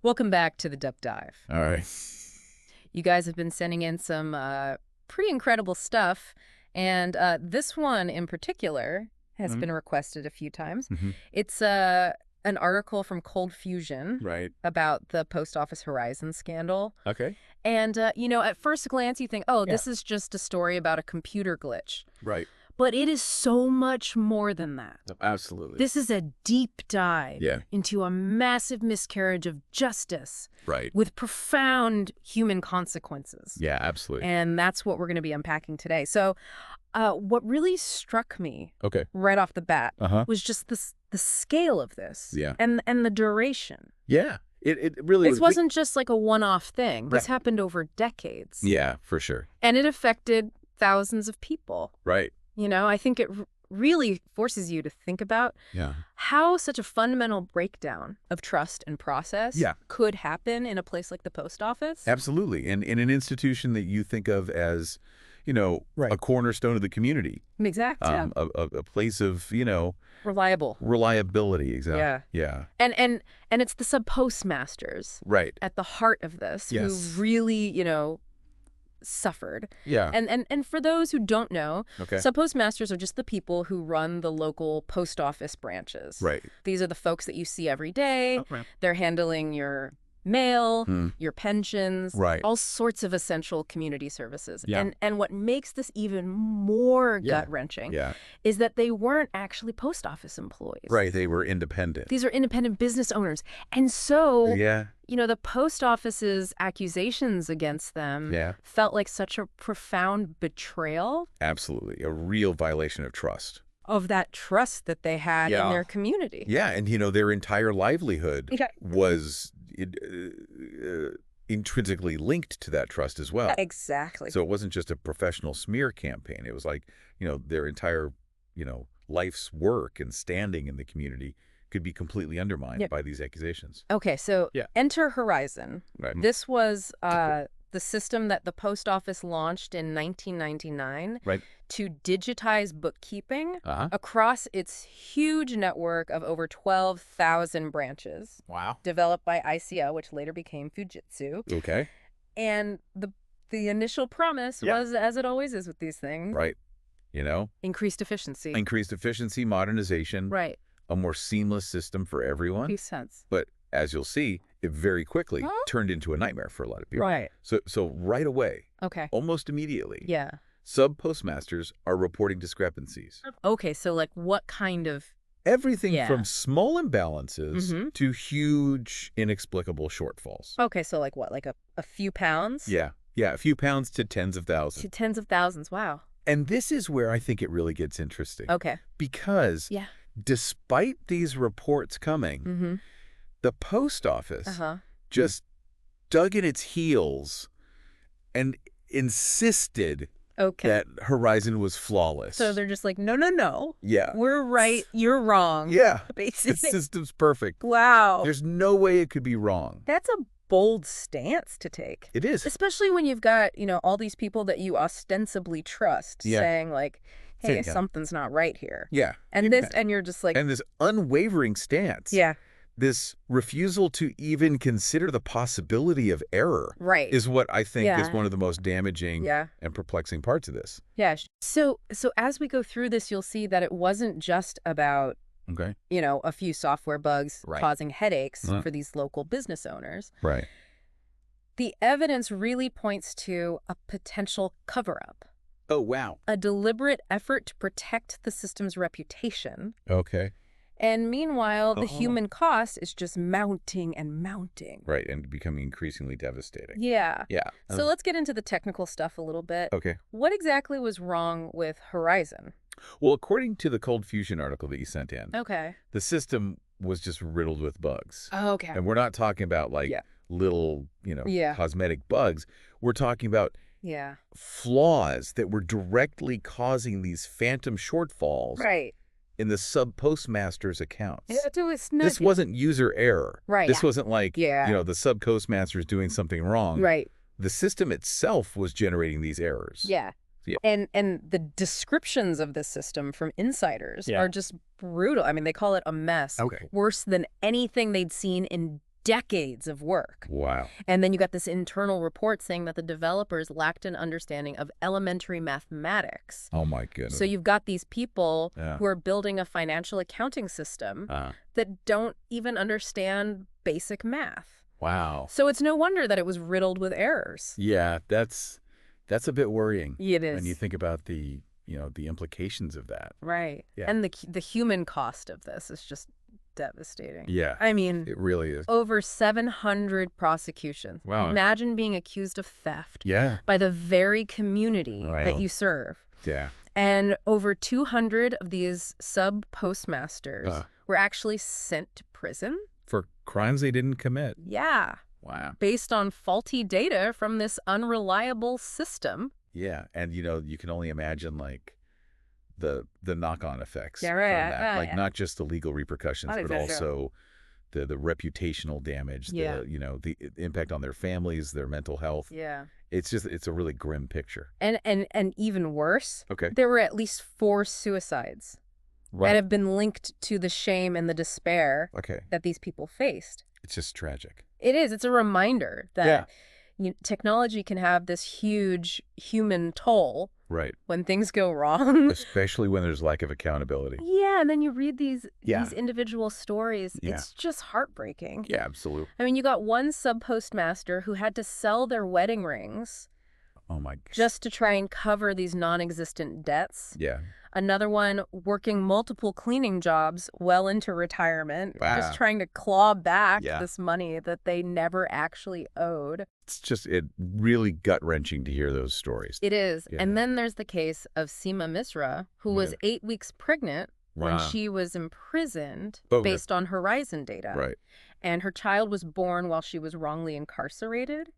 Welcome back to the Deep Dive. All right. You guys have been sending in some pretty incredible stuff, and this one in particular has been requested a few times. It's an article from ColdFusion about the Post Office Horizon scandal. Okay. And, at first glance, you think, oh, this is just a story about a computer glitch. Right. But it is so much more than that. Absolutely. This is a deep dive into a massive miscarriage of justice. Right. With profound human consequences. Yeah, absolutely. And that's what we're going to be unpacking today. So what really struck me right off the bat was just the scale of this and the duration. Yeah. It really This wasn't just like a one-off thing. This happened over decades. Yeah, for sure. And it affected thousands of people. Right. I think it really forces you to think about how such a fundamental breakdown of trust and process could happen in a place like the post office. Absolutely. And in an institution that you think of as, a cornerstone of the community. Exactly. A place of, reliability. Exactly. Yeah. And it's the sub-postmasters at the heart of this who really, suffered. Yeah. And for those who don't know, sub-postmasters are just the people who run the local post office branches. Right. These are the folks that you see every day. They're handling your mail, your pensions, all sorts of essential community services. And what makes this even more gut-wrenching is that they weren't actually post office employees. Right. They were independent. These are independent business owners. And so the post office's accusations against them felt like such a profound betrayal. Absolutely. A real violation of trust. Of that trust that they had in their community. Yeah. And, their entire livelihood was intrinsically linked to that trust as well. Exactly. So it wasn't just a professional smear campaign. It was like, their entire, life's work and standing in the community could be completely undermined by these accusations. Okay, so enter Horizon. Right. This was the system that the post office launched in 1999 to digitize bookkeeping across its huge network of over 12,000 branches. Wow. Developed by ICO, which later became Fujitsu. Okay. And the initial promise was, as it always is with these things, increased efficiency. Increased efficiency, modernization. Right. A more seamless system for everyone. Makes sense. But as you'll see, it very quickly turned into a nightmare for a lot of people. Right. So right away, almost immediately, sub-postmasters are reporting discrepancies. Okay, so like what kind of? Everything from small imbalances to huge, inexplicable shortfalls. Okay, so like what, like a few pounds? Yeah, a few pounds to tens of thousands. To tens of thousands, wow. And this is where I think it really gets interesting. Okay. Because despite these reports coming, the post office just dug in its heels and insisted that Horizon was flawless. So they're just like, no. Yeah. We're right, you're wrong. Yeah. Basically. The system's perfect. Wow. There's no way it could be wrong. That's a bold stance to take. It is. Especially when you've got, all these people that you ostensibly trust saying like, hey, something's not right here. Yeah. And and you're just like. And this unwavering stance. Yeah. This refusal to even consider the possibility of error is what I think is one of the most damaging and perplexing parts of this. Yeah. So as we go through this, you'll see that it wasn't just about, a few software bugs causing headaches for these local business owners. Right. The evidence really points to a potential cover-up. Oh, wow. A deliberate effort to protect the system's reputation. Okay. And meanwhile, the human cost is just mounting and mounting. Right, and becoming increasingly devastating. Yeah. Yeah. So let's get into the technical stuff a little bit. Okay. What exactly was wrong with Horizon? Well, according to the ColdFusion article that you sent in, the system was just riddled with bugs. Oh, okay. And we're not talking about like little, cosmetic bugs. We're talking about flaws that were directly causing these phantom shortfalls. Right. In the sub-postmasters accounts. This wasn't user error. Right. This wasn't like, the sub-postmasters doing something wrong. Right. The system itself was generating these errors. Yeah. And the descriptions of this system from insiders are just brutal. I mean, they call it a mess. Okay. Worse than anything they'd seen in decades of work. Wow. And then you got this internal report saying that the developers lacked an understanding of elementary mathematics. Oh, my goodness. So you've got these people who are building a financial accounting system that don't even understand basic math. Wow. So it's no wonder that it was riddled with errors. Yeah, that's a bit worrying. It is. When you think about the implications of that. Right. Yeah. And the human cost of this is just devastating. Yeah. I mean, it really is. Over 700 prosecutions. Wow. Imagine being accused of theft by the very community that you serve. Yeah. And over 200 of these sub-postmasters were actually sent to prison. For crimes they didn't commit. Yeah. Wow. Based on faulty data from this unreliable system. Yeah. And, you can only imagine, like, the knock-on effects from that. Like, not just the legal repercussions, but also the reputational damage, the impact on their families, their mental health. Yeah. It's a really grim picture. And even worse, okay, there were at least 4 suicides that have been linked to the shame and the despair that these people faced. It's just tragic. It is. It's a reminder that technology can have this huge human toll when things go wrong. Especially when there's lack of accountability. Yeah, and then you read these individual stories. Yeah. It's just heartbreaking. Yeah, absolutely. I mean, you got one sub-postmaster who had to sell their wedding rings just to try and cover these non-existent debts. Yeah. Another one working multiple cleaning jobs well into retirement, just trying to claw back this money that they never actually owed. It's really gut-wrenching to hear those stories. It is. Yeah. And then there's the case of Seema Misra, who was 8 weeks pregnant when she was imprisoned based on Horizon data. Right. And her child was born while she was wrongly incarcerated.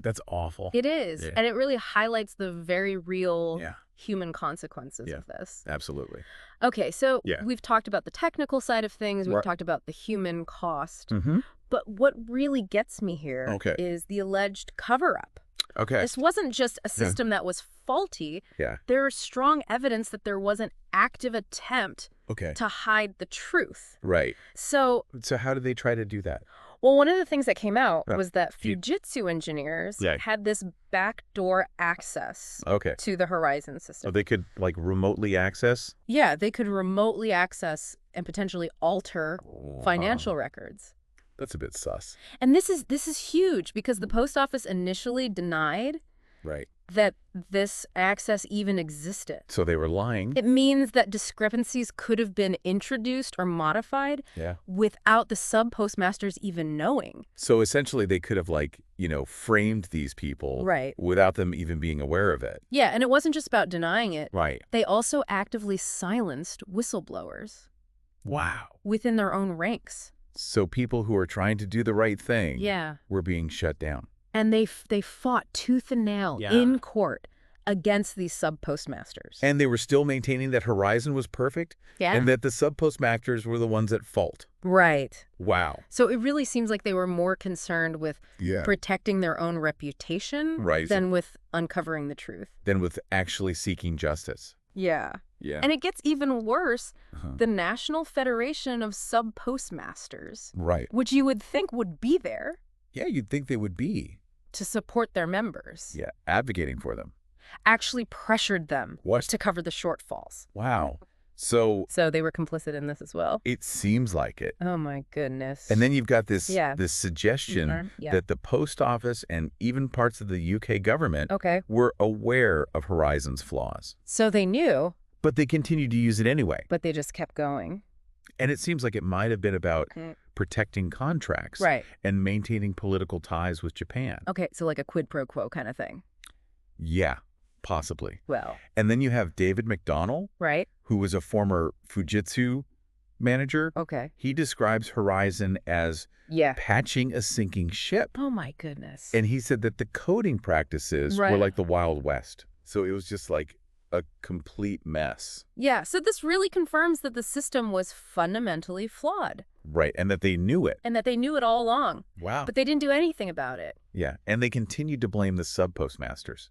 That's awful. It is. And it really highlights the very real human consequences of this. Absolutely. Okay, so we've talked about the technical side of things. We've talked about the human cost. Mm-hmm. But what really gets me here is the alleged cover-up. Okay. This wasn't just a system that was faulty. Yeah. There is strong evidence that there was an active attempt to hide the truth. Right. So how did they try to do that? Well, one of the things that came out was that Fujitsu engineers had this backdoor access to the Horizon system. Oh, they could, like, remotely access? Yeah, they could remotely access and potentially alter financial records. That's a bit sus. And this is huge because the post office initially denied that this access even existed. So they were lying. It means that discrepancies could have been introduced or modified without the sub-postmasters even knowing. So essentially they could have, like, framed these people without them even being aware of it. Yeah, and it wasn't just about denying it. Right. They also actively silenced whistleblowers. Wow. Within their own ranks. So people who are trying to do the right thing were being shut down. And they fought tooth and nail in court against these sub-postmasters. And they were still maintaining that Horizon was perfect? Yeah. And that the sub-postmasters were the ones at fault? Right. Wow. So it really seems like they were more concerned with protecting their own reputation than with uncovering the truth. Than with actually seeking justice. Yeah. Yeah. And it gets even worse. The National Federation of Sub-Postmasters, which you would think would be there. Yeah, you'd think they would be. To support their members. Yeah, advocating for them. Actually pressured them to cover the shortfalls. Wow. So they were complicit in this as well? It seems like it. Oh, my goodness. And then you've got this suggestion that the post office and even parts of the UK government were aware of Horizon's flaws. So they knew. But they continued to use it anyway. But they just kept going. And it seems like it might have been about protecting contracts and maintaining political ties with Japan. Okay, so like a quid pro quo kind of thing. Yeah, possibly. Well. And then you have David McDonnell, who was a former Fujitsu manager. Okay. He describes Horizon as patching a sinking ship. Oh, my goodness. And he said that the coding practices were like the Wild West. So it was just like a complete mess. Yeah, so this really confirms that the system was fundamentally flawed. Right, and that they knew it. And that they knew it all along. Wow. But they didn't do anything about it. Yeah, and they continued to blame the sub-postmasters.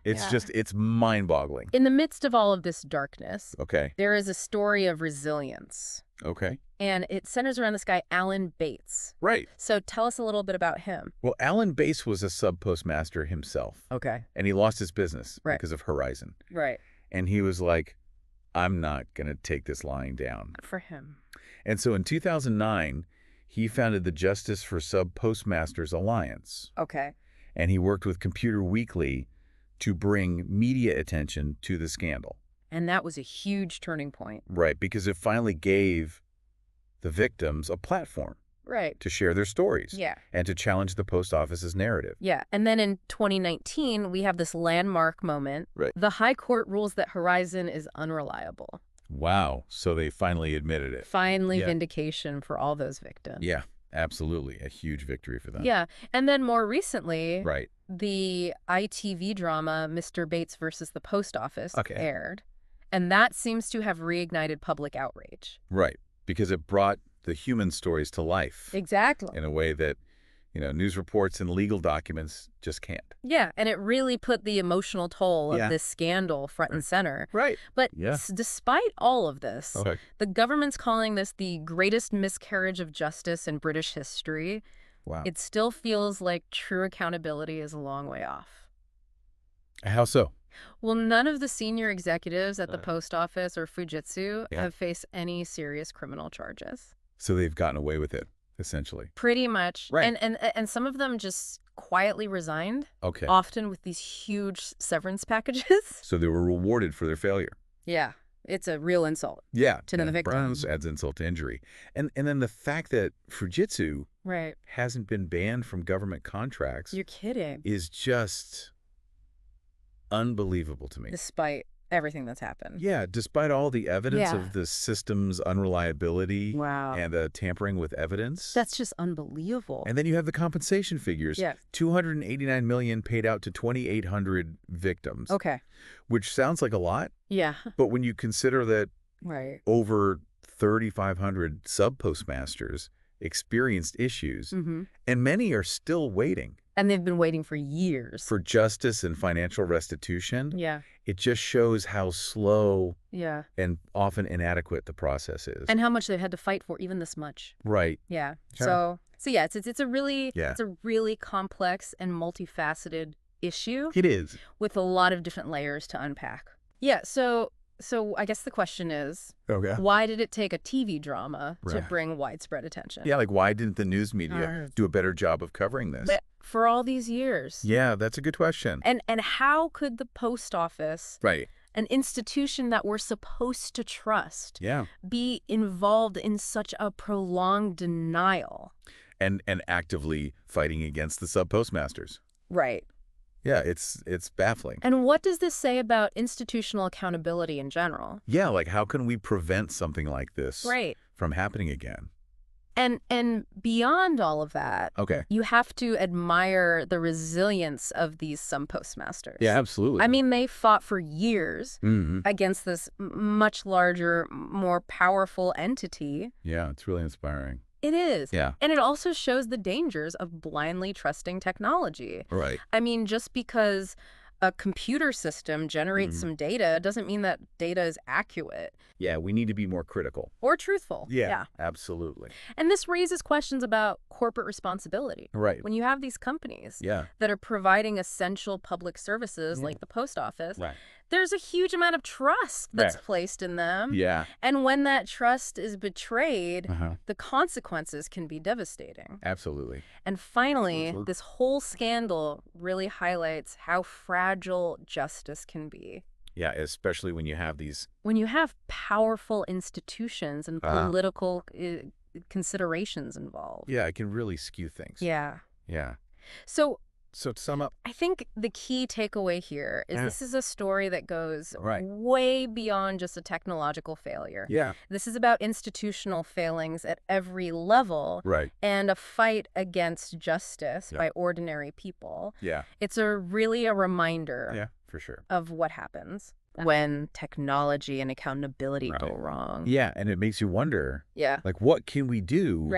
It's mind-boggling. In the midst of all of this darkness, there is a story of resilience. Okay. And it centers around this guy, Alan Bates. Right. So tell us a little bit about him. Well, Alan Bates was a sub-postmaster himself. Okay. And he lost his business because of Horizon. Right. And he was like, I'm not going to take this lying down. Good for him. And so in 2009, he founded the Justice for Sub-Postmasters Alliance. Okay. And he worked with Computer Weekly to bring media attention to the scandal. And that was a huge turning point. Right, because it finally gave the victims a platform. Right. To share their stories. Yeah. And to challenge the post office's narrative. Yeah. And then in 2019, we have this landmark moment. Right. The High Court rules that Horizon is unreliable. Wow. So they finally admitted it. Finally vindication for all those victims. Yeah, absolutely. A huge victory for them. Yeah. And then more recently, right, the ITV drama, Mr. Bates versus the Post Office, aired. And that seems to have reignited public outrage. Right. Because it brought the human stories to life. Exactly. In a way that, news reports and legal documents just can't. Yeah, and it really put the emotional toll of this scandal front and center. Right. But despite all of this, the government's calling this the greatest miscarriage of justice in British history. Wow. It still feels like true accountability is a long way off. How so? Well, none of the senior executives at the Post Office or Fujitsu have faced any serious criminal charges. So they've gotten away with it, essentially. Pretty much. Right. And some of them just quietly resigned. Okay. Often with these huge severance packages. So they were rewarded for their failure. Yeah. It's a real insult. Yeah. To the victims. Adds insult to injury. And then the fact that Fujitsu hasn't been banned from government contracts. You're kidding. Is just unbelievable to me. Despite everything that's happened. Yeah, despite all the evidence of the system's unreliability and the tampering with evidence. That's just unbelievable. And then you have the compensation figures. Yeah. $289 million paid out to 2,800 victims. Okay. Which sounds like a lot. Yeah. But when you consider that over 3,500 sub-postmasters experienced issues, and many are still waiting. And they've been waiting for years. For justice and financial restitution. Yeah. It just shows how slow Yeah. and often inadequate the process is. And how much they've had to fight for even this much. Right. Yeah. So yeah, it's a really complex and multifaceted issue. It is. With a lot of different layers to unpack. Yeah, so I guess the question is, why did it take a TV drama to bring widespread attention? Yeah, like why didn't the news media do a better job of covering this? But for all these years. Yeah, that's a good question. And how could the post office, an institution that we're supposed to trust, be involved in such a prolonged denial? And actively fighting against the sub-postmasters. Right. Yeah, it's baffling. And what does this say about institutional accountability in general? Yeah, like how can we prevent something like this from happening again? And beyond all of that, you have to admire the resilience of these sub-postmasters. Yeah, absolutely. I mean, they fought for years against this much larger, more powerful entity. Yeah, it's really inspiring. It is. Yeah. And it also shows the dangers of blindly trusting technology. Right. I mean, just because a computer system generates some data doesn't mean that data is accurate. Yeah, we need to be more critical. Or truthful. Yeah, absolutely. And this raises questions about corporate responsibility. Right. When you have these companies that are providing essential public services like the post office, there's a huge amount of trust that's placed in them. Yeah. And when that trust is betrayed, the consequences can be devastating. Absolutely. And finally, this whole scandal really highlights how fragile justice can be. Yeah, especially when you have these... When you have powerful institutions and political considerations involved. Yeah, it can really skew things. Yeah. Yeah. So to sum up, I think the key takeaway here is this is a story that goes way beyond just a technological failure. Yeah. This is about institutional failings at every level and a fight against justice by ordinary people. Yeah. It's really a reminder for sure. of what happens when technology and accountability go wrong. Yeah, and it makes you wonder, like, what can we do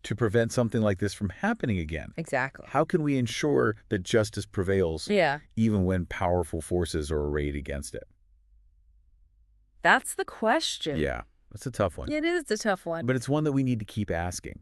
to prevent something like this from happening again? Exactly. How can we ensure that justice prevails even when powerful forces are arrayed against it? That's the question. Yeah, That's a tough one. It is a tough one. But it's one that we need to keep asking.